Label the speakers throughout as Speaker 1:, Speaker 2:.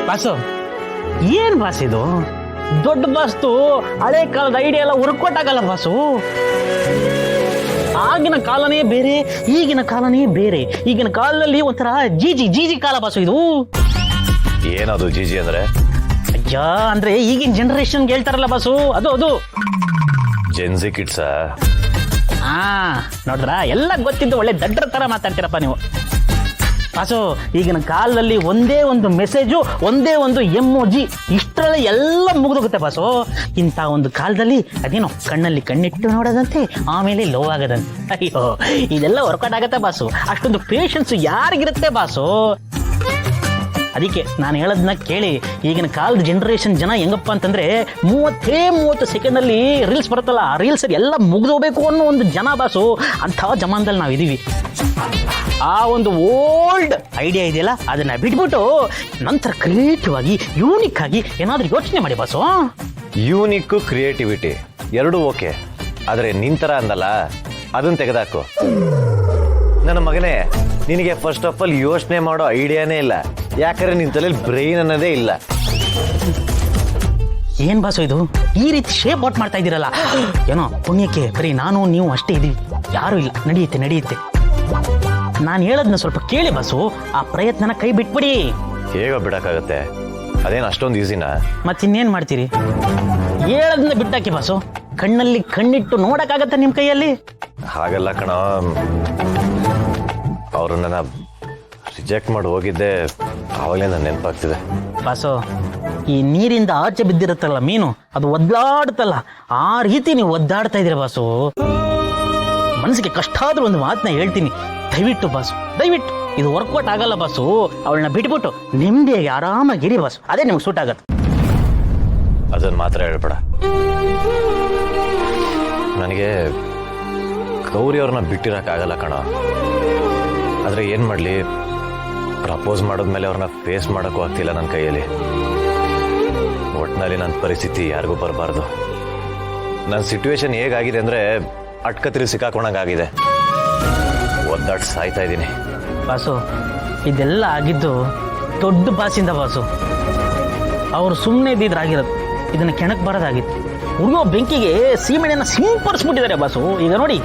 Speaker 1: Boss ಏನ್ boss ಇದು? ದೊಡ್ಡ ಬಾಸ್ತು ಹಳೆ ಕಾಲದ ಐಡಿಯಾ ಎಲ್ಲ ವರ್ಕೌಟ್ ಆಗಲ್ಲ ಬಾಸು. ಆಗಿನ ಕಾಲನೇ ಬೇರೆ, ಈಗಿನ ಕಾಲನೇ ಬೇರೆ. ಈಗಿನ ಕಾಲದಲ್ಲಿ ಒಂಥರ ಜೀಜಿ ಕಾಲ ಬಾಸು ಇದು.
Speaker 2: ಏನದು ಜಿಜಿ ಅಂದ್ರೆ?
Speaker 1: ಅಯ್ಯ ಅಂದ್ರೆ ಈಗಿನ ಜನರೇಷನ್ ಹೇಳ್ತಾರಲ್ಲ ಬಾಸು, ಅದು
Speaker 2: ಜೆನ್ಸಿ ಕಿಡ್ಸ.
Speaker 1: ನೋಡ್ರ ಎಲ್ಲ ಗೊತ್ತಿದ್ದು ಒಳ್ಳೆ ದಡ್ಡರ ತರ ಮಾತಾಡ್ತೀರಪ್ಪ ನೀವು ಬಾಸು. ಈಗಿನ ಕಾಲದಲ್ಲಿ ಒಂದೇ ಒಂದು ಮೆಸೇಜು, ಒಂದೇ ಒಂದು ಎಮೋಜಿ, ಇಷ್ಟರಲ್ಲಿ ಎಲ್ಲ ಮುಗಿದೋಗುತ್ತೆ ಬಾಸು. ಇಂಥ ಒಂದು ಕಾಲದಲ್ಲಿ ಅದೇನೋ ಕಣ್ಣಲ್ಲಿ ಕಣ್ಣಿಟ್ಟು ನೋಡೋದಂತೆ, ಆಮೇಲೆ ಲೋ ಆಗೋದಂತೆ. ಅಯ್ಯೋ ಇದೆಲ್ಲ ವರ್ಕೌಟ್ ಆಗತ್ತೆ ಬಾಸು. ಅಷ್ಟೊಂದು ಪೇಷನ್ಸ್ ಯಾರಿಗಿರುತ್ತೆ ಬಾಸು? ಅದಕ್ಕೆ ನಾನು ಹೇಳೋದನ್ನ ಕೇಳಿ. ಈಗಿನ ಕಾಲದ ಜನರೇಷನ್ ಜನ ಹೆಂಗಪ್ಪ ಅಂತಂದ್ರೆ 30 ಸೆಕೆಂಡಲ್ಲಿ ರೀಲ್ಸ್ ಬರುತ್ತಲ್ಲ, ಆ ರೀಲ್ಸ್ ಎಲ್ಲ ಮುಗಿದೋಗ್ಬೇಕು ಅನ್ನೋ ಒಂದು ಜನ ಬಾಸು. ಅಂಥ ಜಮಾನದಲ್ಲಿ ನಾವಿದೀವಿ. ಆ ಒಂದು ಓಲ್ಡ್ ಐಡಿಯಾ ಇದೆಯಲ್ಲ, ಅದನ್ನ ಬಿಟ್ಬಿಟ್ಟು ನಂತರ ಕ್ರಿಯೇಟಿವ್ ಆಗಿ, ಯೂನಿಕ್ ಆಗಿ ಏನಾದ್ರೂ ಯೋಚನೆ ಮಾಡಿ ಬಾಸು.
Speaker 2: ಯೂನಿಕ್ ಕ್ರಿಯೇಟಿವಿಟಿ ಎರಡೂ ಓಕೆ, ಆದ್ರೆ ನಿಂತರ ಅಂದಲ್ಲ, ಅದನ್ನ ತೆಗೆದಾಕು. ನನ್ನ ಮಗನೇ, ನಿನಗೆ ಫಸ್ಟ್ ಆಫ್ ಆಲ್ ಯೋಚನೆ ಮಾಡೋ ಐಡಿಯಾನೇ ಇಲ್ಲ. ಯಾಕಂದ್ರೆ ನಿನ್ ತಲೆಯಲ್ಲಿ ಬ್ರೈನ್ ಅನ್ನೋದೇ ಇಲ್ಲ.
Speaker 1: ಏನ್ ಬಾಸು ಇದು ಈ ರೀತಿ ಶೇಪ್ ಔಟ್ ಮಾಡ್ತಾ ಇದ್ದೀರಲ್ಲ? ಏನೋ ಪುಣ್ಯಕ್ಕೆ ಬರೀ ನಾನು ನೀವು ಅಷ್ಟೇ ಇದೀವಿ, ಯಾರು ಇಲ್ಲ. ನಡೆಯುತ್ತೆ. ನಾನು ಹೇಳೋದನ್ನ ಸ್ವಲ್ಪ ಕೇಳಿ ಬಾಸು. ಆ ಪ್ರಯತ್ನನ ಕೈ ಬಿಟ್ಬಿಡಿ.
Speaker 2: ಹೇಗೋ ಬಿಡಕ್ಕಾಗತ್ತೆ? ಅದೇನು ಅಷ್ಟೊಂದು ಈಸಿನಾ?
Speaker 1: ಮತ್ತಿನ್ನೇನ್ ಮಾಡ್ತೀರಿ? ಹೇಳೋದನ್ನ ಬಿಟ್ಟಾಕಿ ಬಾಸು. ಕಣ್ಣಲ್ಲಿ ಕಣ್ಣಿಟ್ಟು ನೋಡಕ್ಕಾಗತ್ತ ನಿಮ್ ಕೈಯಲ್ಲಿ?
Speaker 2: ಹಾಗಲ್ಲ ಕಣ, ಅವ್ರನ್ನ ರಿಜೆಕ್ಟ್ ಮಾಡಿ ಹೋಗಿದ್ದೆ, ಆವಾಗಲೇ ನನ್ನ ನೆನಪಾಗ್ತಿದೆ
Speaker 1: ಬಾಸು. ಈ ನೀರಿಂದ ಆಚೆ ಬಿದ್ದಿರುತ್ತಲ್ಲ ಮೀನು, ಅದು ಒದ್ದಾಡ್ತಲ್ಲ, ಆ ರೀತಿ ನೀವು ಒದ್ದಾಡ್ತಾ ಇದೀರ ಬಾಸು. ಮನಸ್ಸಿಗೆ ಕಷ್ಟ ಆದ್ರೂ ಒಂದು ಮಾತನ್ನ ಹೇಳ್ತೀನಿ, ದಯವಿಟ್ಟು ಬಾಸು, ದಯವಿಟ್ಟು ಇದು ವರ್ಕೌಟ್ ಆಗಲ್ಲ ಬಾಸು. ಅವಳನ್ನ ಬಿಟ್ಬಿಟ್ಟು ನೆಮ್ಮದಿಯಾಗಿ ಆರಾಮಾಗಿರಿ ಬಾಸು, ಅದೇ ನಿಮ್ಗೆ ಸೂಟ್ ಆಗತ್ತೆ.
Speaker 2: ಅದನ್ನ ಮಾತ್ರ ಹೇಳ್ಬೇಡ. ನನಗೆ ಗೌರಿ ಅವ್ರನ್ನ ಬಿಟ್ಟಿರಕ್ಕಾಗಲ್ಲ ಕಣ. ಆದ್ರೆ ಏನ್ ಮಾಡ್ಲಿ, ಪ್ರಪೋಸ್ ಮಾಡಿದ್ಮೇಲೆ ಅವ್ರನ್ನ ಫೇಸ್ ಮಾಡೋಕ್ಕೂ ಆಗ್ತಿಲ್ಲ ನನ್ನ ಕೈಯಲ್ಲಿ. ಒಟ್ಟಿನಲ್ಲಿ ನನ್ನ ಪರಿಸ್ಥಿತಿ ಯಾರಿಗೂ ಬರಬಾರ್ದು. ನನ್ನ ಸಿಚುವೇಶನ್ ಹೇಗಾಗಿದೆ ಅಂದ್ರೆ ಅಟ್ಕತ್ತಿರಿ ಸಿಕ್ಕಾಕೊಂಡಂಗಾಗಿದೆ. ಒದ್ದಾಡ್ ಸಾಯ್ತಾ ಇದ್ದೀನಿ
Speaker 1: ಬಾಸು. ಇದೆಲ್ಲ ಆಗಿದ್ದು ದೊಡ್ಡ ಬಾಸಿಂದ ಬಾಸು. ಅವ್ರು ಸುಮ್ಮನೆ ಇದ್ದಿದ್ರಾಗಿರೋದು, ಇದನ್ನ ಕೆಣಕ್ ಬರೋದಾಗಿತ್ತು. ಉರಿಯೋ ಬೆಂಕಿಗೆ ಸೀಮೆಣ್ಣೆನ ಸಿಂಪಡಿಸ್ಬಿಟ್ಟಿದ್ದಾರೆ ಬಾಸು. ಈಗ ನೋಡಿ,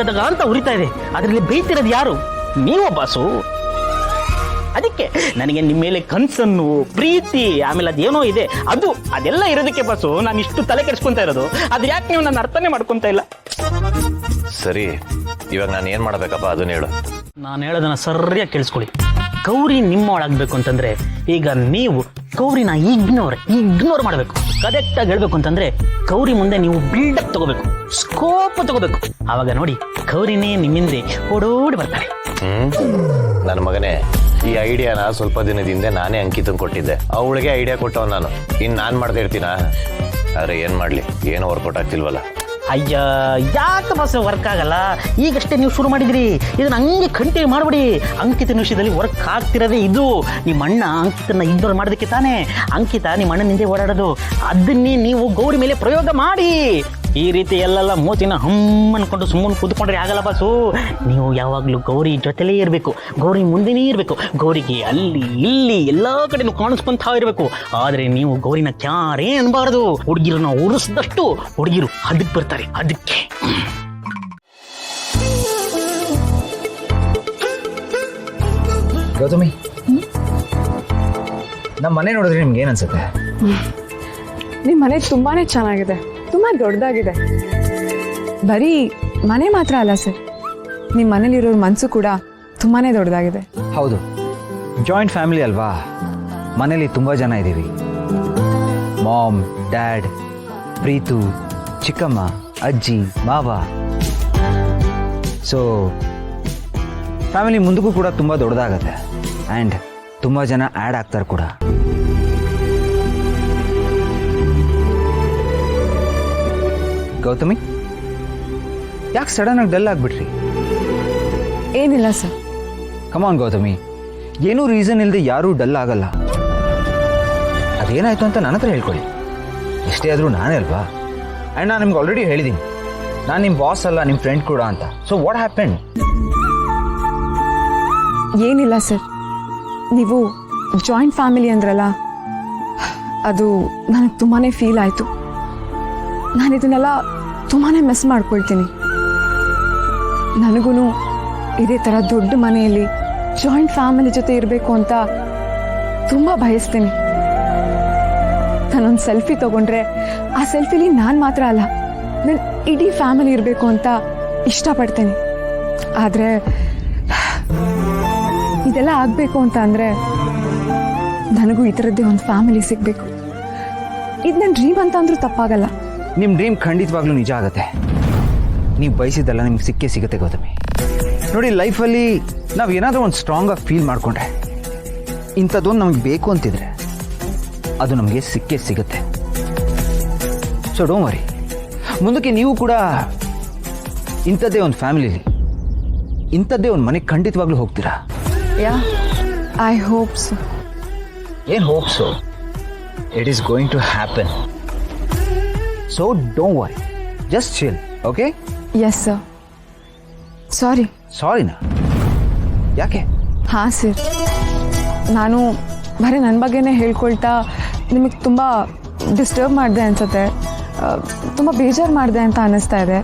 Speaker 1: ದಗ ಅಂತ ಉರಿತಾ ಇದೆ. ಅದರಲ್ಲಿ ಬೇಯ್ತಿರೋದು ಯಾರು? ನೀವು ಬಾಸು. ಅದಕ್ಕೆ ನನಗೆ ನಿಮ್ಮ ಮೇಲೆ ಕನ್ಸನ್ನು, ಪ್ರೀತಿ, ಆಮೇಲೆ ಅದೇನೋ ಇದೆ, ಅದೆಲ್ಲ ಇರೋದಕ್ಕೆ ಬಾಸು ನಾನು ಇಷ್ಟು ತಲೆ ಕೆಡಿಸ್ಕೊಂತ ಇರೋದು. ಅದು ಯಾಕೆ ನೀವು ನನ್ನ ಅರ್ಥನೇ ಮಾಡ್ಕೊಂತ ಇಲ್ಲ?
Speaker 2: ಸರಿ, ಇವಾಗ ನಾನು ಏನ್ ಮಾಡ್ಬೇಕಪ್ಪ ಅದನ್ನ ಹೇಳು.
Speaker 1: ನಾನು ಹೇಳೋದನ್ನ ಸರಿಯಾಗಿ ಕೇಳಿಸ್ಕೊಳ್ಳಿ. ಗೌರಿ ನಿಮ್ಮ ಒಳಗ್ಬೇಕು ಅಂತಂದ್ರೆ ಈಗ ನೀವು ಗೌರಿನ ಇಗ್ನೋರ್ ಮಾಡಬೇಕು. ಕರೆಕ್ಟ್ ಆಗಿ ಹೇಳ್ಬೇಕು ಅಂತಂದ್ರೆ ಗೌರಿ ಮುಂದೆ ನೀವು ಬಿಲ್ಡಪ್ ತಗೋಬೇಕು, ಸ್ಕೋಪ್ ತಗೋಬೇಕು. ಆವಾಗ ನೋಡಿ ಗೌರಿನೇ ನಿಮ್ಮಿಂದೆ ಓಡೋಡಿ ಬರ್ತಾರೆ.
Speaker 2: ನನ್ನ ಮಗನೇ, ಈ ಐಡಿಯಾನ ಸ್ವಲ್ಪ ದಿನದ ಹಿಂದೆ ನಾನೇ ಅಂಕಿತಂಗೆ ಕೊಟ್ಟಿದ್ದೆ. ಅವಳಿಗೆ ಐಡಿಯಾ ಕೊಟ್ಟವ್ ನಾನು. ನಾನ್ ಮಾಡ್ತಾ ಇರ್ತೀನ? ಆದ್ರೆ ಏನ್ ಮಾಡ್ಲಿ, ಏನೋ ವರ್ಕೌಟ್ ಆಗ್ತಿಲ್ವಲ್ಲ.
Speaker 1: ಅಯ್ಯ, ಯಾಕೆ ಬಾಸ್ ವರ್ಕ್ ಆಗಲ್ಲ? ಈಗಷ್ಟೇ ನೀವು ಶುರು ಮಾಡಿದ್ರಿ, ಇದನ್ನ ಹಂಗೆ ಕಂಟಿನ್ಯೂ ಮಾಡ್ಬಿಡಿ. ಅಂಕಿತನ ವಿಷಯದಲ್ಲಿ ವರ್ಕ್ ಆಗ್ತಿರೋದೇ ಇದು. ನಿಮ್ಮ ಅಣ್ಣ ಅಂಕಿತನ ಇಗ್ನೋರ್ ಮಾಡೋದಕ್ಕೆ ತಾನೇ ಅಂಕಿತ ನಿಮ್ಮ ಅಣ್ಣನ ಹಿಂದೆ ಓಡಾಡೋದು. ಅದನ್ನೇ ನೀವು ಗೌರಿ ಮೇಲೆ ಪ್ರಯೋಗ ಮಾಡಿ. ಈ ರೀತಿ ಎಲ್ಲೆಲ್ಲ ಮೋತಿನ ಅನ್ಕೊಂಡು ಸುಮ್ಮನೆ ಕೂತ್ಕೊಂಡ್ರೆ ಆಗಲ್ಲ ಬಾಸು. ನೀವು ಯಾವಾಗಲೂ ಗೌರಿ ಜೊತೆಲೇ ಇರಬೇಕು, ಗೌರಿ ಮುಂದೆನೇ ಇರಬೇಕು. ಗೌರಿಗೆ ಅಲ್ಲಿ ಇಲ್ಲಿ ಎಲ್ಲಾ ಕಡೆನೂ ಕಾಣಿಸ್ಕೊಂತ ಇರಬೇಕು. ಆದ್ರೆ ನೀವು ಗೌರಿನ ಕ್ಯಾರೇ ಅನ್ಬಾರದು. ಹುಡುಗಿರನ್ನ ಉರಿಸಿದಷ್ಟು ಹುಡುಗಿರು ಅದಕ್ಕೆ ಬರ್ತಾರೆ. ಅದಕ್ಕೆ
Speaker 3: ಗೌತಮಿ, ನಮ್ಮ ಮನೆ ನೋಡಿದ್ರೆ ನಿಮ್ಗೆ ಏನ್ ಅನ್ಸುತ್ತೆ?
Speaker 4: ನಿಮ್ಮ ಮನೆ ತುಂಬಾನೇ ಚೆನ್ನಾಗಿದೆ, ತುಂಬಾ ದೊಡ್ಡದಾಗಿದೆ. ಬರೀ ಮನೆ ಮಾತ್ರ ಅಲ್ಲ ಸರ್, ನಿಮ್ಮ ಮನೇಲಿರೋ ಮನಸ್ಸು ಕೂಡ ತುಂಬಾನೇ ದೊಡ್ಡದಾಗಿದೆ.
Speaker 3: ಹೌದು, ಜಾಯಿಂಟ್ ಫ್ಯಾಮಿಲಿ ಅಲ್ವಾ. ಮನೇಲಿ ತುಂಬಾ ಜನ ಇದ್ದೀವಿ. ಮಾಮ್, ಡ್ಯಾಡ್, ಪ್ರೀತು, ಚಿಕ್ಕಮ್ಮ, ಅಜ್ಜಿ, ಮಾವ. ಸೊ ಫ್ಯಾಮಿಲಿ ಮುಂದಕ್ಕೂ ಕೂಡ ತುಂಬಾ ದೊಡ್ಡದಾಗತ್ತೆ. ಆ್ಯಂಡ್ ತುಂಬಾ ಜನ ಆ್ಯಡ್ ಆಗ್ತಾರೆ ಕೂಡ. ಗೌತಮಿ, ಯಾಕೆ ಸಡನ್ ಆಗಿ ಡಲ್ ಆಗ್ಬಿಟ್ರಿ?
Speaker 4: ಏನಿಲ್ಲ ಸರ್.
Speaker 3: ಕಮಾನ್ ಗೌತಮಿ, ಏನೂ ರೀಸನ್ ಇಲ್ಲದೆ ಯಾರೂ ಡಲ್ ಆಗಲ್ಲ. ಅದೇನಾಯ್ತು ಅಂತ ನನ್ನ ಹತ್ರ ಹೇಳ್ಕೊಳ್ಳಿ. ಎಷ್ಟೇ ಆದರೂ ನಾನೇ ಅಲ್ವಾ. ಆ್ಯಂಡ್ ನಾನು ನಿಮ್ಗೆ ಆಲ್ರೆಡಿ ಹೇಳಿದ್ದೀನಿ, ನಾನು ನಿಮ್ಮ ಬಾಸ್ ಅಲ್ಲ, ನಿಮ್ಮ ಫ್ರೆಂಡ್ ಕೂಡ ಅಂತ. So what happened?
Speaker 4: ಏನಿಲ್ಲ ಸರ್, ನೀವು ಜಾಯಿಂಟ್ ಫ್ಯಾಮಿಲಿ ಅಂದ್ರಲ್ಲ, ಅದು ನನಗೆ ತುಂಬಾ ಫೀಲ್ ಆಯಿತು. ನಾನು ಇದನ್ನೆಲ್ಲ ತುಂಬಾ ಮಿಸ್ ಮಾಡ್ಕೊಳ್ತೀನಿ. ನನಗೂ ಇದೇ ಥರ ದೊಡ್ಡ ಮನೆಯಲ್ಲಿ ಜಾಯಿಂಟ್ ಫ್ಯಾಮಿಲಿ ಜೊತೆ ಇರಬೇಕು ಅಂತ ತುಂಬ ಬಯಸ್ತೀನಿ. ನಾನೊಂದು ಸೆಲ್ಫಿ ತಗೊಂಡ್ರೆ ಆ ಸೆಲ್ಫಿಲಿ ನಾನು ಮಾತ್ರ ಅಲ್ಲ, ನನ್ನ ಇಡೀ ಫ್ಯಾಮಿಲಿ ಇರಬೇಕು ಅಂತ ಇಷ್ಟಪಡ್ತೀನಿ. ಆದರೆ ಇದೆಲ್ಲ ಆಗಬೇಕು ಅಂತ ಅಂದರೆ ನನಗೂ ಈ ಥರದ್ದೇ ಒಂದು ಫ್ಯಾಮಿಲಿ ಸಿಗಬೇಕು. ಇದು ನನ್ನ ಡ್ರೀಮ್ ಅಂತ ಅಂದ್ರೂ ತಪ್ಪಾಗಲ್ಲ.
Speaker 3: ನಿಮ್ಮ ಡ್ರೀಮ್ ಖಂಡಿತವಾಗ್ಲೂ ನಿಜ ಆಗುತ್ತೆ. ನೀವು ಬಯಸಿದ್ದೆಲ್ಲ ನಿಮ್ಗೆ ಸಿಗುತ್ತೆ ಗೌತಮಿ. ನೋಡಿ, ಲೈಫಲ್ಲಿ ನಾವು ಏನಾದರೂ ಒಂದು ಸ್ಟ್ರಾಂಗಾಗಿ ಫೀಲ್ ಮಾಡಿಕೊಂಡ್ರೆ, ಇಂಥದ್ದೊಂದು ನಮಗೆ ಬೇಕು ಅಂತಿದ್ರೆ ಅದು ನಮಗೆ ಸಿಗುತ್ತೆ. ಸೊ ಡೋಂಟ್ ವರಿ, ಮುಂದಕ್ಕೆ ನೀವು ಕೂಡ ಇಂಥದ್ದೇ ಒಂದು ಫ್ಯಾಮಿಲಿಲಿ, ಇಂಥದ್ದೇ ಒಂದು ಮನೆಗೆ ಖಂಡಿತವಾಗ್ಲೂ ಹೋಗ್ತೀರಾ.
Speaker 4: Yeah, I hope so.
Speaker 3: ಏನು hope so? It is going to happen. So don't worry, just chill, okay?
Speaker 4: Yes sir. Sorry.
Speaker 3: ಸಾರಿನಾ? ಯಾಕೆ?
Speaker 4: ಹಾಂ ಸರ್, ನಾನು ಬರೀ ನನ್ನ ಬಗ್ಗೆನೇ ಹೇಳ್ಕೊಳ್ತಾ ನಿಮಗೆ ತುಂಬ ಡಿಸ್ಟರ್ಬ್ ಮಾಡಿದೆ ಅನ್ಸುತ್ತೆ, ತುಂಬ ಬೇಜಾರು ಮಾಡಿದೆ ಅಂತ ಅನ್ನಿಸ್ತಾ ಇದೆ.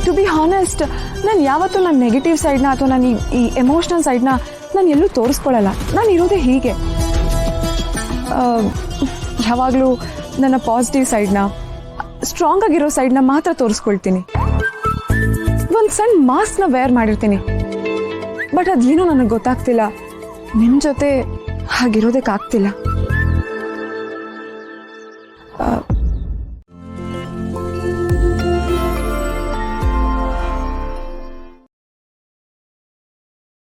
Speaker 4: ಟು ಬಿ ಹಾನೆಸ್ಟ್, ನಾನು ಯಾವತ್ತೂ ನನ್ನ ನೆಗೆಟಿವ್ ಸೈಡ್ನ ಅಥವಾ ನಾನು ಈ ಎಮೋಷ್ನಲ್ ಸೈಡ್ನ ನಾನು ಎಲ್ಲೂ ತೋರಿಸ್ಕೊಳ್ಳಲ್ಲ. ನಾನು ಇರೋದೇ ಹೀಗೆ. ಯಾವಾಗಲೂ ನನ್ನ ಪಾಸಿಟಿವ್ ಸೈಡ್ನ, ಸ್ಟ್ರಾಂಗ್ ಆಗಿರೋ ಸೈಡ್ನ ಮಾತ್ರ ತೋರಿಸ್ಕೊಳ್ತೀನಿ. ಒಂದು ಸಣ್ಣ ಮಾಸ್ಕ್ನ ವೇರ್ ಮಾಡಿರ್ತೀನಿ. ಬಟ್ ಅದೇನೋ ನನಗೆ ಗೊತ್ತಾಗ್ತಿಲ್ಲ, ನಿಮ್ಮ ಜೊತೆ ಹಾಗಿರೋದಕ್ಕಾಗ್ತಿಲ್ಲ.